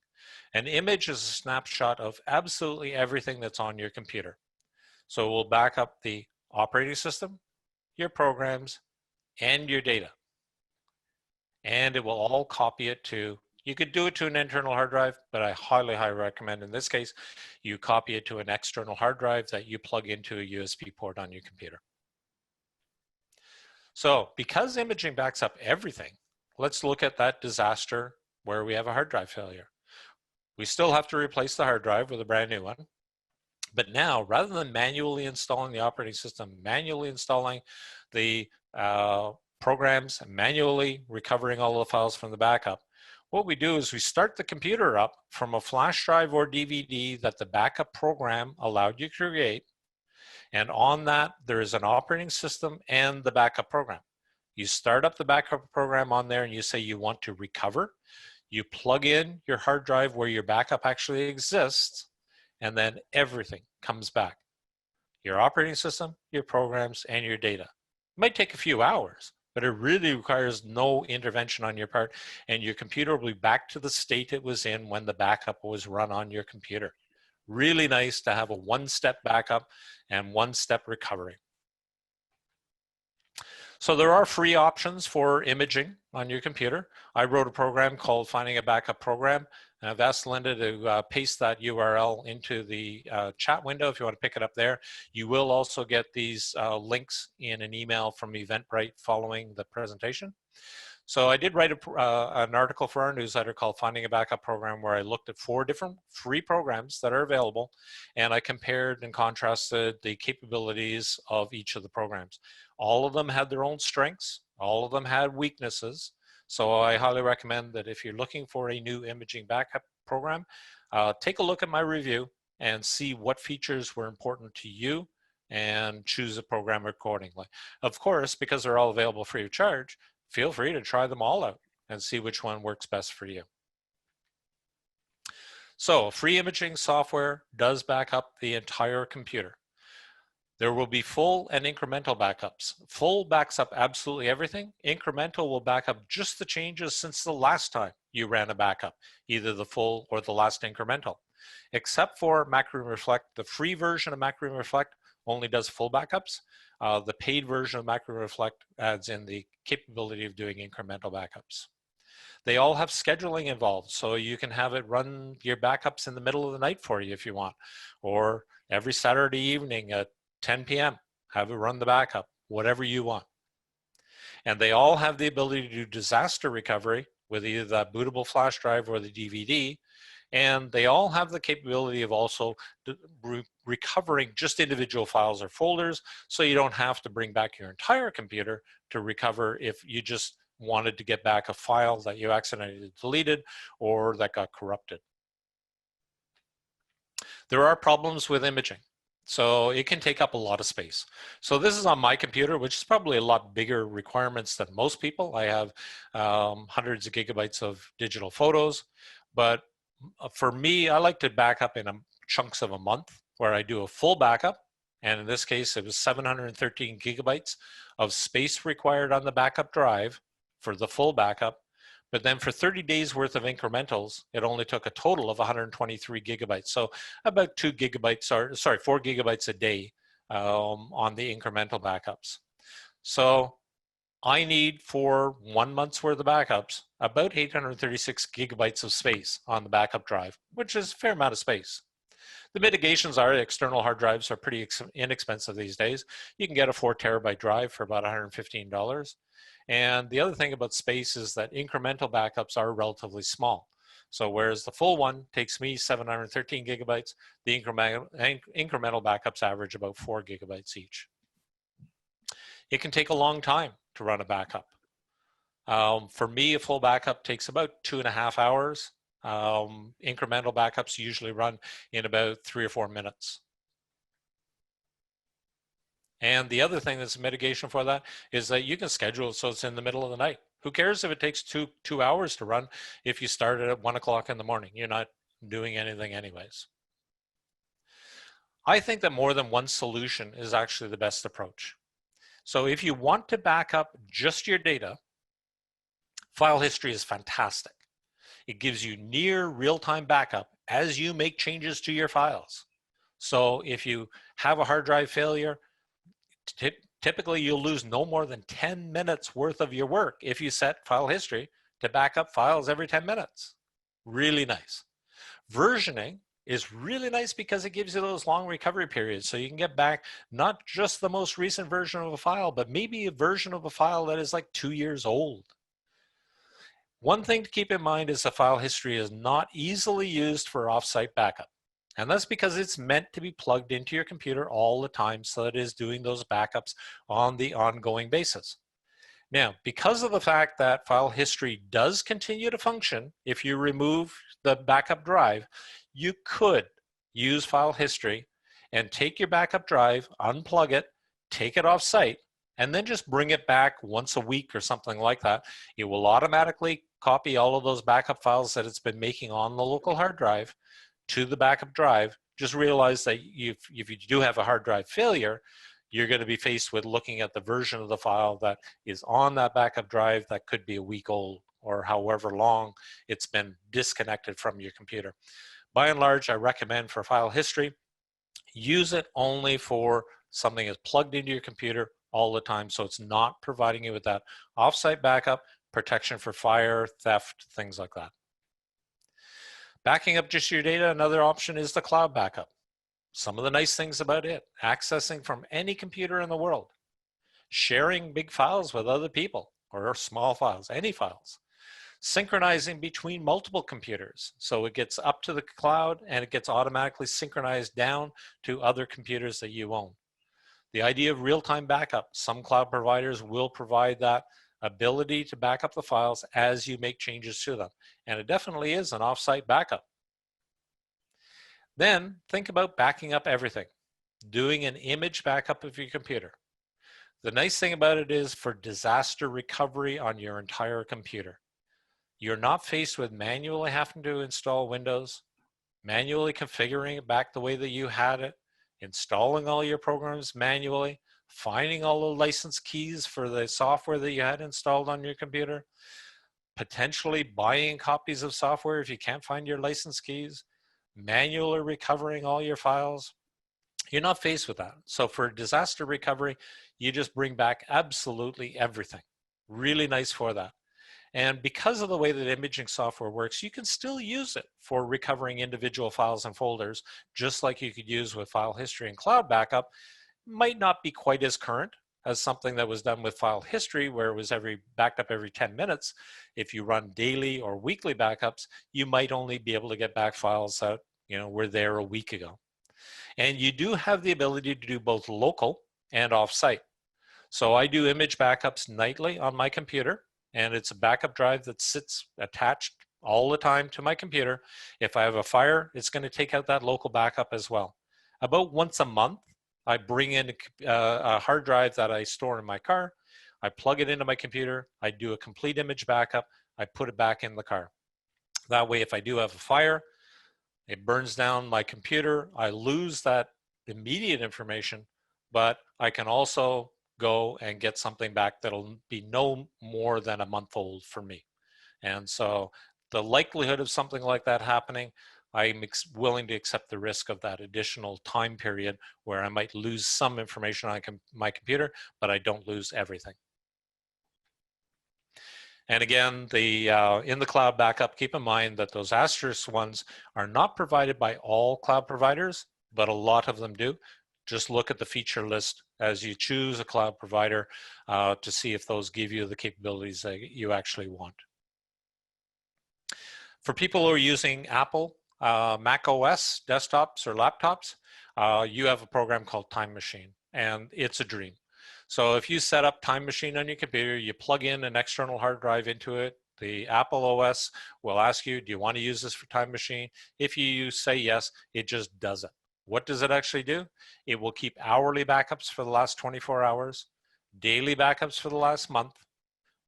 An image is a snapshot of absolutely everything that's on your computer. So we'll back up the operating system, your programs, and your data. And it will all copy it to, you could do it to an internal hard drive, but I highly recommend in this case, you copy it to an external hard drive that you plug into a USB port on your computer. So because imaging backs up everything, let's look at that disaster where we have a hard drive failure. We still have to replace the hard drive with a brand new one. But now, rather than manually installing the operating system, manually installing the programs, manually recovering all the files from the backup, what we do is we start the computer up from a flash drive or DVD that the backup program allowed you to create. And on that, there is an operating system and the backup program. You start up the backup program on there and you say you want to recover. You plug in your hard drive where your backup actually exists, and then everything comes back. Your operating system, your programs, and your data. It might take a few hours, but it really requires no intervention on your part, and your computer will be back to the state it was in when the backup was run on your computer. Really nice to have a one-step backup and one-step recovery. So there are free options for imaging on your computer. I wrote a program called Finding a Backup Program, and I've asked Linda to paste that URL into the chat window if you want to pick it up there. You will also get these links in an email from Eventbrite following the presentation. So I did write an article for our newsletter called Finding a Backup Program, where I looked at 4 different free programs that are available, and I compared and contrasted the capabilities of each of the programs. All of them had their own strengths. All of them had weaknesses. So I highly recommend that if you're looking for a new imaging backup program, take a look at my review and see what features were important to you and choose a program accordingly. Of course, because they're all available free of charge, feel free to try them all out and see which one works best for you. So free imaging software does back up the entire computer. There will be full and incremental backups. Full backs up absolutely everything. Incremental will back up just the changes since the last time you ran a backup, either the full or the last incremental. Except for MacRoom Reflect, the free version of MacRoom Reflect only does full backups. The paid version of MacRoom Reflect adds in the capability of doing incremental backups. They all have scheduling involved, so you can have it run your backups in the middle of the night for you if you want, or every Saturday evening at 10 p.m., have it run the backup, whatever you want. And they all have the ability to do disaster recovery with either the bootable flash drive or the DVD. And they all have the capability of also recovering just individual files or folders, so you don't have to bring back your entire computer to recover if you just wanted to get back a file that you accidentally deleted or that got corrupted. There are problems with imaging. So it can take up a lot of space. So this is on my computer, which is probably a lot bigger requirements than most people. I have hundreds of gigabytes of digital photos, but for me, I like to back up in chunks of a month where I do a full backup. And in this case, it was 713 gigabytes of space required on the backup drive for the full backup. But then for 30 days worth of incrementals, it only took a total of 123 gigabytes. So about 4 gigabytes a day on the incremental backups. So I need, for 1 month's worth of backups, about 836 gigabytes of space on the backup drive, which is a fair amount of space. The mitigations are external hard drives are pretty inexpensive these days. You can get a 4 terabyte drive for about $115. And the other thing about space is that incremental backups are relatively small. So whereas the full one takes me 713 gigabytes, the incremental backups average about 4 gigabytes each. It can take a long time to run a backup. For me, a full backup takes about 2.5 hours. Incremental backups usually run in about 3 or 4 minutes. And the other thing that's a mitigation for that is that you can schedule it so it's in the middle of the night. Who cares if it takes two hours to run if you start it at 1 o'clock in the morning? You're not doing anything anyways. I think that more than one solution is actually the best approach. So if you want to back up just your data, File History is fantastic. It gives you near real-time backup as you make changes to your files. So if you have a hard drive failure, typically you'll lose no more than 10 minutes worth of your work if you set File History to back up files every 10 minutes. Really nice. Versioning is really nice because it gives you those long recovery periods, so you can get back not just the most recent version of a file, but maybe a version of a file that is like 2 years old. One thing to keep in mind is the File History is not easily used for offsite backup. And that's because it's meant to be plugged into your computer all the time, so that it is doing those backups on the ongoing basis. Now, because of the fact that File History does continue to function, if you remove the backup drive, you could use File History and take your backup drive, unplug it, take it off site, and then just bring it back once a week or something like that. It will automatically copy all of those backup files that it's been making on the local hard drive to the backup drive. Just realize that if you do have a hard drive failure, you're going to be faced with looking at the version of the file that is on that backup drive that could be a week old or however long it's been disconnected from your computer. By and large, I recommend for File History, use it only for something that's plugged into your computer all the time, so it's not providing you with that offsite backup, protection for fire, theft, things like that. Backing up just your data, another option is the cloud backup. Some of the nice things about it: accessing from any computer in the world, sharing big files with other people or small files, any files, synchronizing between multiple computers. So it gets up to the cloud and it gets automatically synchronized down to other computers that you own. The idea of real-time backup, some cloud providers will provide that ability to back up the files as you make changes to them. And it definitely is an offsite backup. Then think about backing up everything, doing an image backup of your computer. The nice thing about it is for disaster recovery on your entire computer, you're not faced with manually having to install Windows, manually configuring it back the way that you had it, installing all your programs manually, finding all the license keys for the software that you had installed on your computer, potentially buying copies of software if you can't find your license keys, manually recovering all your files. You're not faced with that. So for disaster recovery, you just bring back absolutely everything. Really nice for that. And because of the way that imaging software works, you can still use it for recovering individual files and folders, just like you could use with File History and Cloud Backup. Might not be quite as current as something that was done with file history, where it was backed up every 10 minutes. If you run daily or weekly backups, you might only be able to get back files that were there a week ago. And you do have the ability to do both local and offsite. So I do image backups nightly on my computer, and it's a backup drive that sits attached all the time to my computer. If I have a fire, it's going to take out that local backup as well. About once a month, I bring in a hard drive that I store in my car. I plug it into my computer. I do a complete image backup. I put it back in the car. That way, if I do have a fire, it burns down my computer. I lose that immediate information, but I can also go and get something back that'll be no more than a month old for me. And so the likelihood of something like that happening, I'm willing to accept the risk of that additional time period where I might lose some information on my computer, but I don't lose everything. And again, in the cloud backup, keep in mind that those asterisk ones are not provided by all cloud providers, but a lot of them do. Just look at the feature list as you choose a cloud provider to see if those give you the capabilities that you actually want. For people who are using Apple, Mac OS desktops or laptops, you have a program called Time Machine, and it's a dream. So if you set up Time Machine on your computer, you plug in an external hard drive into it, the Apple OS will ask you, do you want to use this for Time Machine? If you say yes, it just does it. What does it actually do? It will keep hourly backups for the last 24 hours, daily backups for the last month,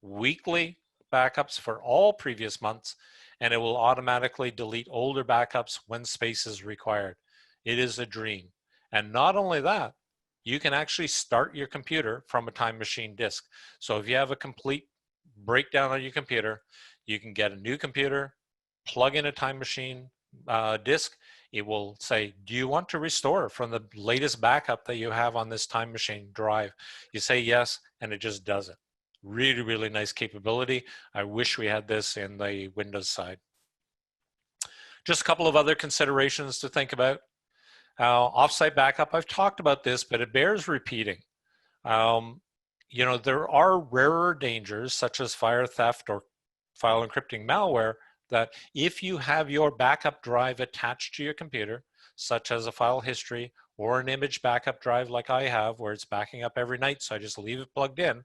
weekly backups for all previous months, and it will automatically delete older backups when space is required. It is a dream. And not only that, you can actually start your computer from a Time Machine disk. So if you have a complete breakdown on your computer, you can get a new computer, plug in a Time Machine disk. It will say, do you want to restore from the latest backup that you have on this Time Machine drive? You say yes, and it just does it. Really, really nice capability. I wish we had this in the Windows side. Just a couple of other considerations to think about. Offsite backup, I've talked about this, but it bears repeating. There are rarer dangers such as fire theft or file encrypting malware that if you have your backup drive attached to your computer, such as a file history or an image backup drive like I have, where it's backing up every night, so I just leave it plugged in,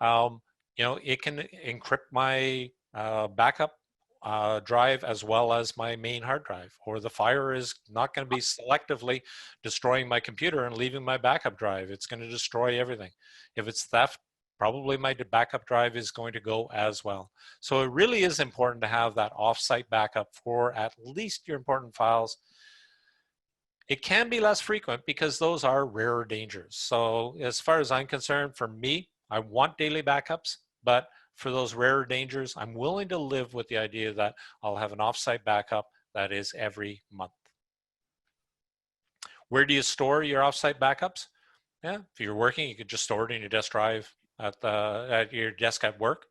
it can encrypt my backup drive as well as my main hard drive, or the fire is not going to be selectively destroying my computer and leaving my backup drive. It's going to destroy everything. If it's theft, probably my backup drive is going to go as well. So it really is important to have that offsite backup for at least your important files. It can be less frequent because those are rarer dangers. So as far as I'm concerned, for me, I want daily backups, but for those rarer dangers, I'm willing to live with the idea that I'll have an offsite backup that is every month. Where do you store your offsite backups? Yeah, if you're working, you could just store it in your desk drive at your desk at work.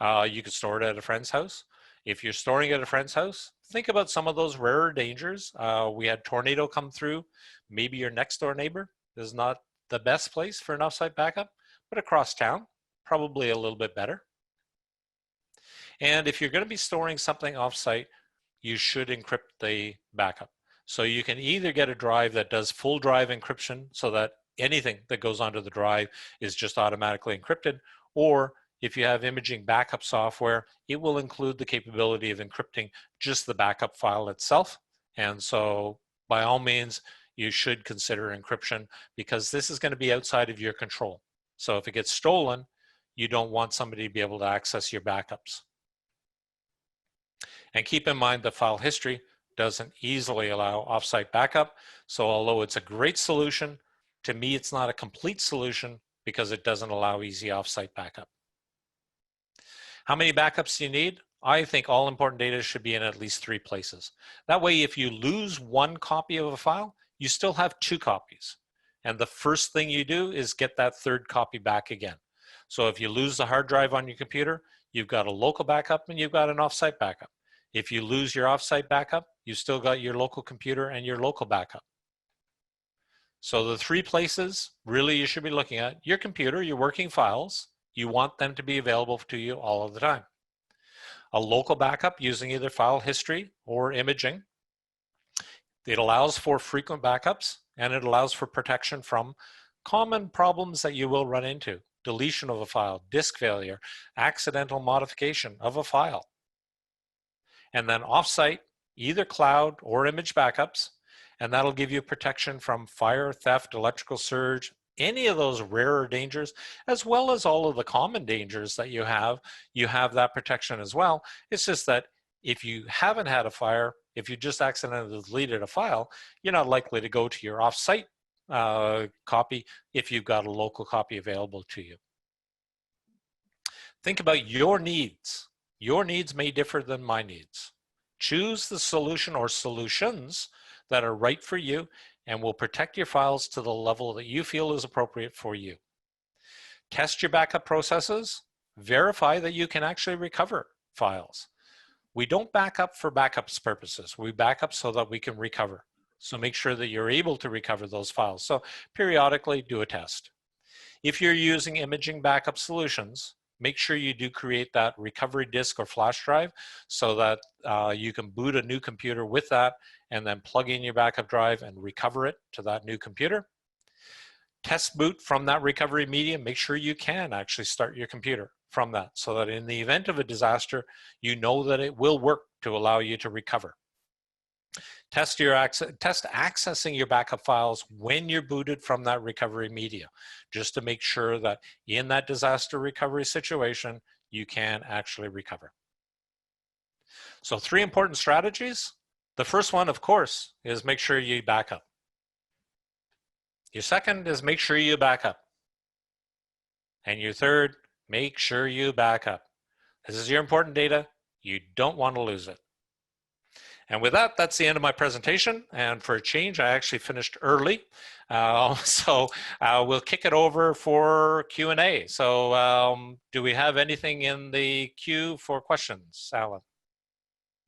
You could store it at a friend's house. If you're storing it at a friend's house, think about some of those rarer dangers. We had tornado come through. Maybe your next door neighbor is not the best place for an offsite backup, but across town, probably a little bit better. And if you're going to be storing something offsite, you should encrypt the backup. So you can either get a drive that does full drive encryption so that anything that goes onto the drive is just automatically encrypted, or if you have imaging backup software, it will include the capability of encrypting just the backup file itself. And so by all means, you should consider encryption because this is going to be outside of your control. So if it gets stolen, you don't want somebody to be able to access your backups. And keep in mind that file history doesn't easily allow offsite backup. So although it's a great solution, to me, it's not a complete solution because it doesn't allow easy offsite backup. How many backups do you need? I think all important data should be in at least 3 places. That way, if you lose one copy of a file, you still have 2 copies. And the first thing you do is get that 3rd copy back again. So if you lose the hard drive on your computer, you've got a local backup and you've got an offsite backup. If you lose your offsite backup, you've still got your local computer and your local backup. So the three places really you should be looking at: your computer, your working files. You want them to be available to you all of the time. A local backup using either file history or imaging. It allows for frequent backups, and it allows for protection from common problems that you will run into: deletion of a file, disk failure, accidental modification of a file. And then offsite, either cloud or image backups, and that'll give you protection from fire, theft, electrical surge, any of those rarer dangers, as well as all of the common dangers that you have that protection as well. It's just that if you haven't had a fire, if you just accidentally deleted a file, you're not likely to go to your offsite copy if you've got a local copy available to you. Think about your needs. Your needs may differ than my needs. Choose the solution or solutions that are right for you and will protect your files to the level that you feel is appropriate for you. Test your backup processes. Verify that you can actually recover files. We don't back up for backups purposes. We back up so that we can recover. So make sure that you're able to recover those files. So periodically do a test. If you're using imaging backup solutions, make sure you do create that recovery disk or flash drive so that you can boot a new computer with that and then plug in your backup drive and recover it to that new computer. Test boot from that recovery media. Make sure you can actually start your computer from that so that in the event of a disaster, you know that it will work to allow you to recover. Test accessing your backup files when you're booted from that recovery media, just to make sure that in that disaster recovery situation, you can actually recover. So 3 important strategies. The first one, of course, is make sure you back up. Your second is make sure you back up. And your third, make sure you back up. This is your important data. You don't want to lose it. And with that, that's the end of my presentation. And for a change, I actually finished early. So we'll kick it over for Q&A. So do we have anything in the queue for questions, Alan?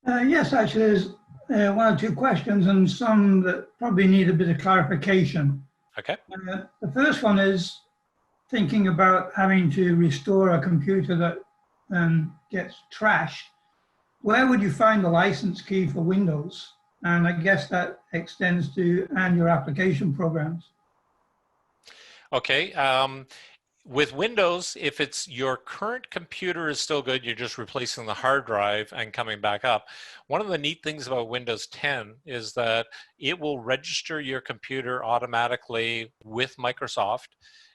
Yes, actually, there's 1 or 2 questions and some that probably need a bit of clarification. Okay. The first one is thinking about having to restore a computer that gets trashed. Where would you find the license key for Windows? And I guess that extends to and your application programs. Okay. With Windows, if it's your current computer is still good, you're just replacing the hard drive and coming back up. One of the neat things about Windows 10 is that it will register your computer automatically with Microsoft.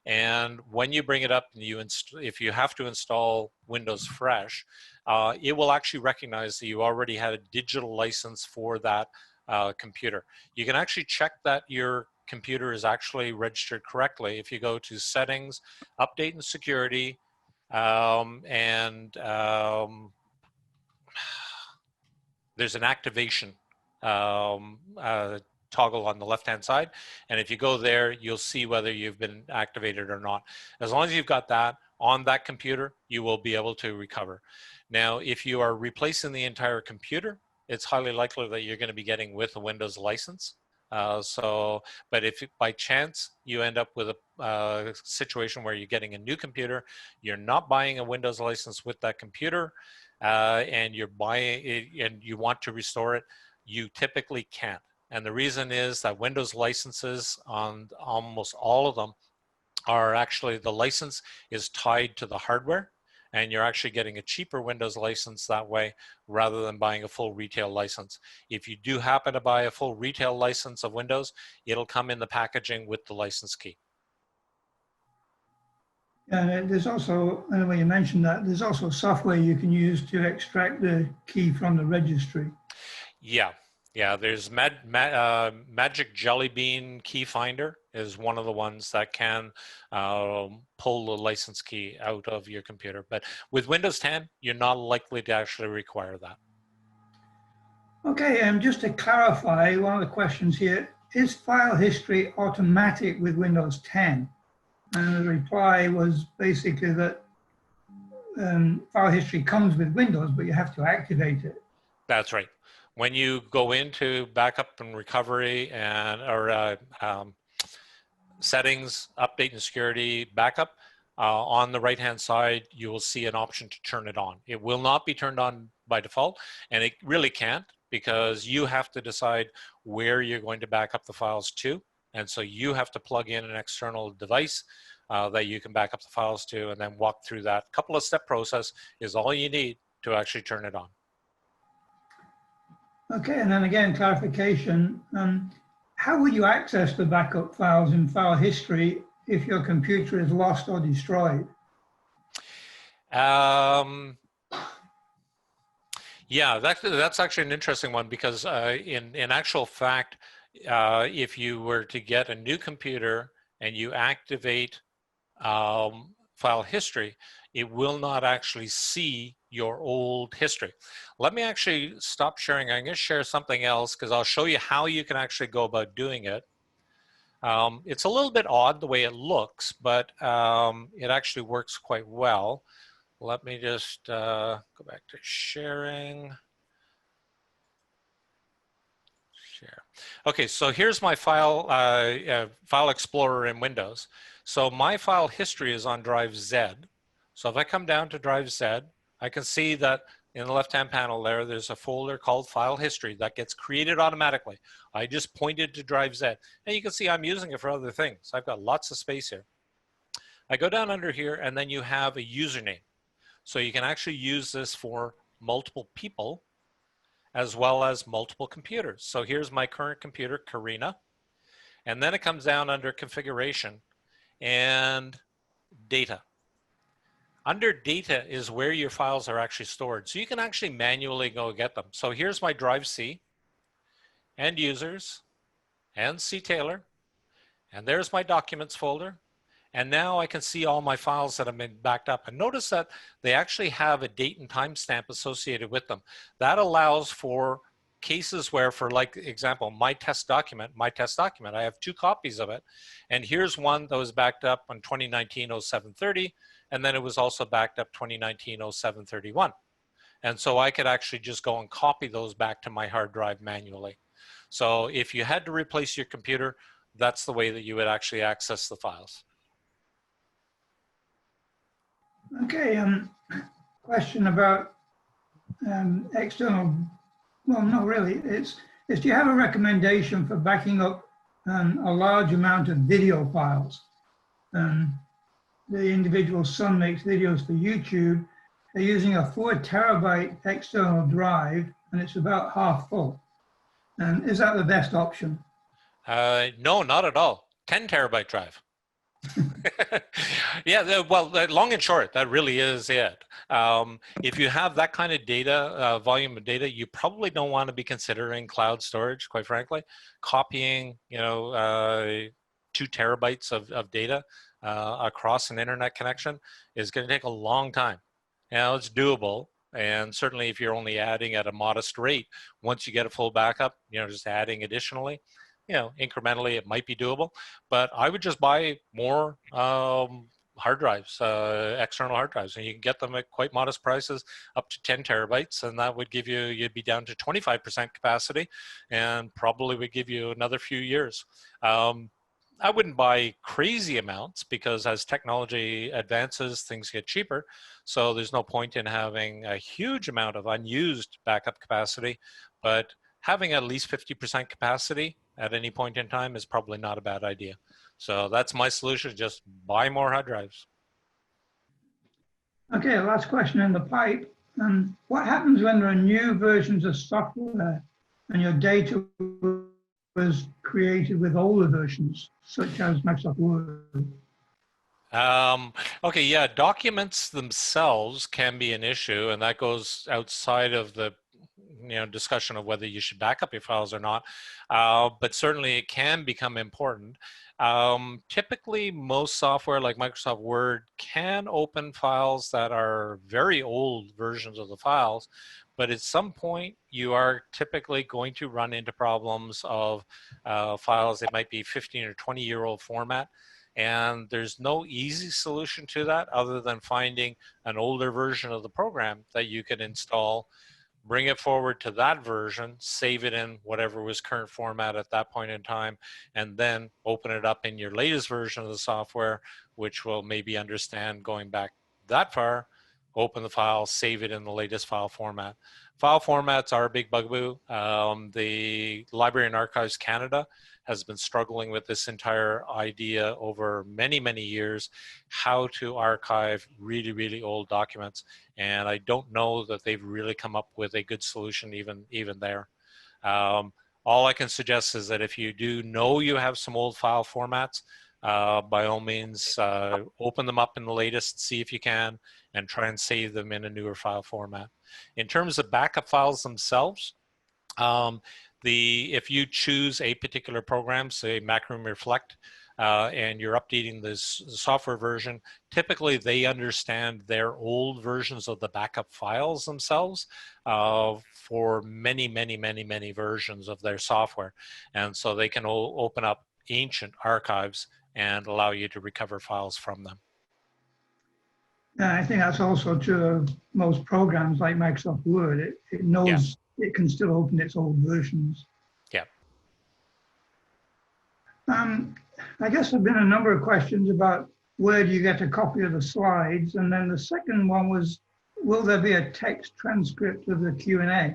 And when you bring it up, and if you have to install Windows Fresh, it will actually recognize that you already had a digital license for that computer. You can actually check that your computer is actually registered correctly if you go to Settings, Update and Security, there's an activation toggle on the left-hand side. And if you go there, you'll see whether you've been activated or not. As long as you've got that on that computer, you will be able to recover. Now, if you are replacing the entire computer, it's highly likely that you're going to be getting with a Windows license. But if by chance you end up with a situation where you're getting a new computer, you're not buying a Windows license with that computer, and you're buying it and you want to restore it, you typically can't. And the reason is that Windows licenses on almost all of them are actually, the license is tied to the hardware, and you're actually getting a cheaper Windows license that way rather than buying a full retail license. If you do happen to buy a full retail license of Windows, it'll come in the packaging with the license key. And there's also, when you mentioned that, there's also software you can use to extract the key from the registry. Yeah, there's Magic Jelly Bean Key Finder is one of the ones that can pull the license key out of your computer. But with Windows 10, you're not likely to actually require that. Okay, and just to clarify, one of the questions here, is file history automatic with Windows 10? And the reply was basically that file history comes with Windows, but you have to activate it. That's right. When you go into backup and recovery and settings, update and security, backup, on the right-hand side, you will see an option to turn it on. It will not be turned on by default, and it really can't, because you have to decide where you're going to back up the files to. And so you have to plug in an external device that you can back up the files to, and then walk through that couple of step process is all you need to actually turn it on. Okay, and then again, clarification. How would you access the backup files in file history if your computer is lost or destroyed? Yeah, that's actually an interesting one, because in actual fact, if you were to get a new computer and you activate file history, it will not actually see your old history. Let me actually stop sharing. I'm going to share something else, because I'll show you how you can actually go about doing it. It's a little bit odd the way it looks, but it actually works quite well. Let me just go back to sharing. Share. Okay, so here's my file Explorer in Windows. So my file history is on drive Z. So if I come down to drive Z, I can see that in the left-hand panel there's a folder called File History that gets created automatically. I just pointed to drive Z. And you can see I'm using it for other things. I've got lots of space here. I go down under here, and then you have a username. So you can actually use this for multiple people as well as multiple computers. So here's my current computer, Karina. And then it comes down under configuration and data. Under data is where your files are actually stored. So you can actually manually go get them. So here's my drive C and users and C Taylor. And there's my documents folder. And now I can see all my files that have been backed up. And notice that they actually have a date and timestamp associated with them. That allows for cases where, for like example, my test document, I have 2 copies of it. And here's one that was backed up on 2019-07-30. And then it was also backed up 2019-07-31. And so I could actually just go and copy those back to my hard drive manually. So if you had to replace your computer, that's the way that you would actually access the files. Okay, question about external, well, not really. It's do you have a recommendation for backing up a large amount of video files? The individual son makes videos for YouTube. They're using a 4 terabyte external drive, and it's about half full. Is that the best option? No, not at all. 10 terabyte drive. Yeah, well, long and short, that really is it. If you have that kind of data, volume of data, you probably don't want to be considering cloud storage, quite frankly. Copying, 2 terabytes of data across an internet connection is going to take a long time. Now, it's doable. And certainly if you're only adding at a modest rate, once you get a full backup, just adding additionally, incrementally, it might be doable, but I would just buy more hard drives, external hard drives, and you can get them at quite modest prices, up to 10 terabytes, and that would give you, you'd be down to 25% capacity, and probably would give you another few years. I wouldn't buy crazy amounts, because as technology advances, things get cheaper, so there's no point in having a huge amount of unused backup capacity, but having at least 50% capacity at any point in time is probably not a bad idea. So that's my solution, just buy more hard drives. Okay, last question in the pipe. What happens when there are new versions of software and your data was created with older versions, such as Microsoft Word? Okay, yeah, documents themselves can be an issue, and that goes outside of the discussion of whether you should back up your files or not, but certainly it can become important. Typically, most software like Microsoft Word can open files that are very old versions of the files, but at some point you are typically going to run into problems of files that might be 15 or 20-year-old format. And there's no easy solution to that other than finding an older version of the program that you can install, bring it forward to that version, save it in whatever was current format at that point in time, and then open it up in your latest version of the software, which will maybe understand going back that far, open the file, save it in the latest file format. File formats are a big bugaboo. The Library and Archives Canada has been struggling with this entire idea over many, many years, how to archive really, really old documents. And I don't know that they've really come up with a good solution even there. All I can suggest is that if you do know you have some old file formats, by all means, open them up in the latest, see if you can, and try and save them in a newer file format. In terms of backup files themselves, if you choose a particular program, say Macroom Reflect, and you're updating this software version, typically they understand their old versions of the backup files themselves for many versions of their software. And so they can open up ancient archives and allow you to recover files from them. Yeah, I think that's also true of most programs like Microsoft Word. It knows it can still open its old versions. Yeah. I guess there have been a number of questions about where do you get a copy of the slides? And then the second one was, will there be a text transcript of the Q&A?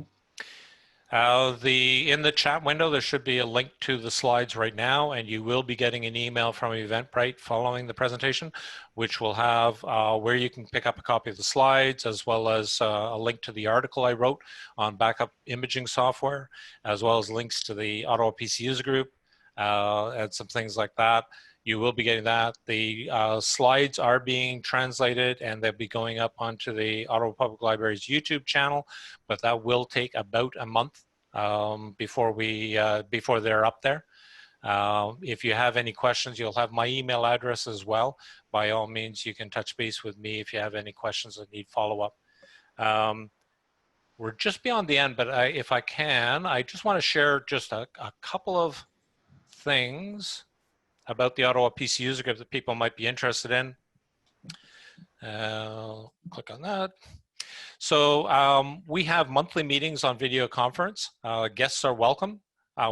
In the chat window, there should be a link to the slides right now, and you will be getting an email from Eventbrite following the presentation, which will have where you can pick up a copy of the slides, as well as a link to the article I wrote on backup imaging software, as well as links to the Ottawa PC User Group, and some things like that. You will be getting that. The slides are being translated and they'll be going up onto the Ottawa Public Library's YouTube channel, but that will take about a month before they're up there. If you have any questions, you'll have my email address as well. By all means, you can touch base with me if you have any questions that need follow-up. We're just beyond the end, but if I can, I just want to share just a couple of things about the Ottawa PC User Group that people might be interested in. Click on that. So we have monthly meetings on video conference. Guests are welcome.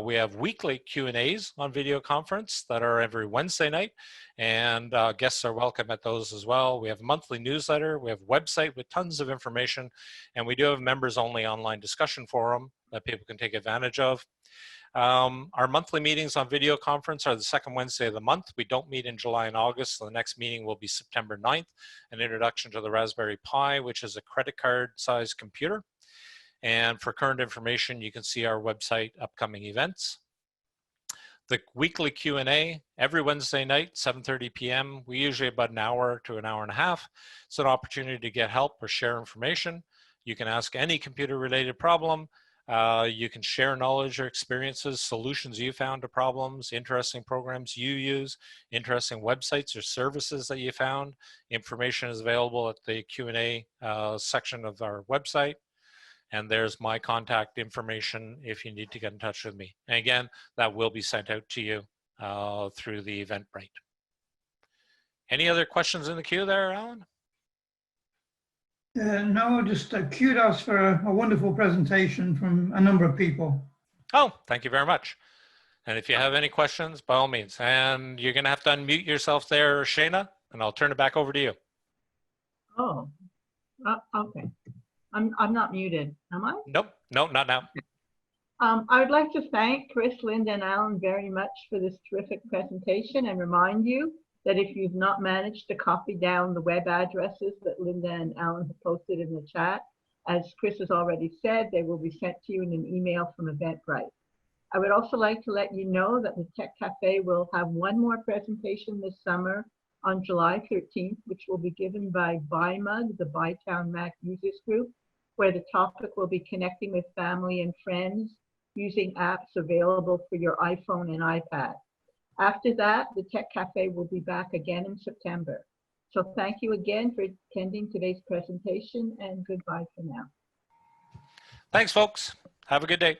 We have weekly Q&As on video conference that are every Wednesday night, and guests are welcome at those as well. We have a monthly newsletter. We have a website with tons of information, and we do have members only online discussion forum that people can take advantage of. Our monthly meetings on video conference are the second Wednesday of the month. We don't meet in July and August, so the next meeting will be September 9th, an introduction to the Raspberry Pi, which is a credit card sized computer. And for current information, you can see our website, upcoming events. The weekly Q&A every Wednesday night, 7:30 p.m. We usually about an hour to an hour and a half. It's an opportunity to get help or share information. You can ask any computer related problem. You can share knowledge or experiences, solutions you found to problems, interesting programs you use, interesting websites or services that you found. Information is available at the Q&A section of our website. And there's my contact information if you need to get in touch with me. And again, that will be sent out to you through the Eventbrite. Any other questions in the queue there, Alan? No, just kudos for a wonderful presentation from a number of people. Oh, thank you very much. And if you have any questions, by all means. And you're going to have to unmute yourself there, Shayna, and I'll turn it back over to you. Oh, okay. I'm not muted, am I? Nope, no, not now. I would like to thank Chris, Linda, and Alan very much for this terrific presentation and remind you that if you've not managed to copy down the web addresses that Linda and Alan have posted in the chat, as Chris has already said, they will be sent to you in an email from Eventbrite. I would also like to let you know that the Tech Cafe will have one more presentation this summer on July 13th, which will be given by BuyMug, the Bytown Mac Users Group, where the topic will be connecting with family and friends using apps available for your iPhone and iPad. After that, the Tech Cafe will be back again in September. So thank you again for attending today's presentation, and goodbye for now. Thanks, folks. Have a good day.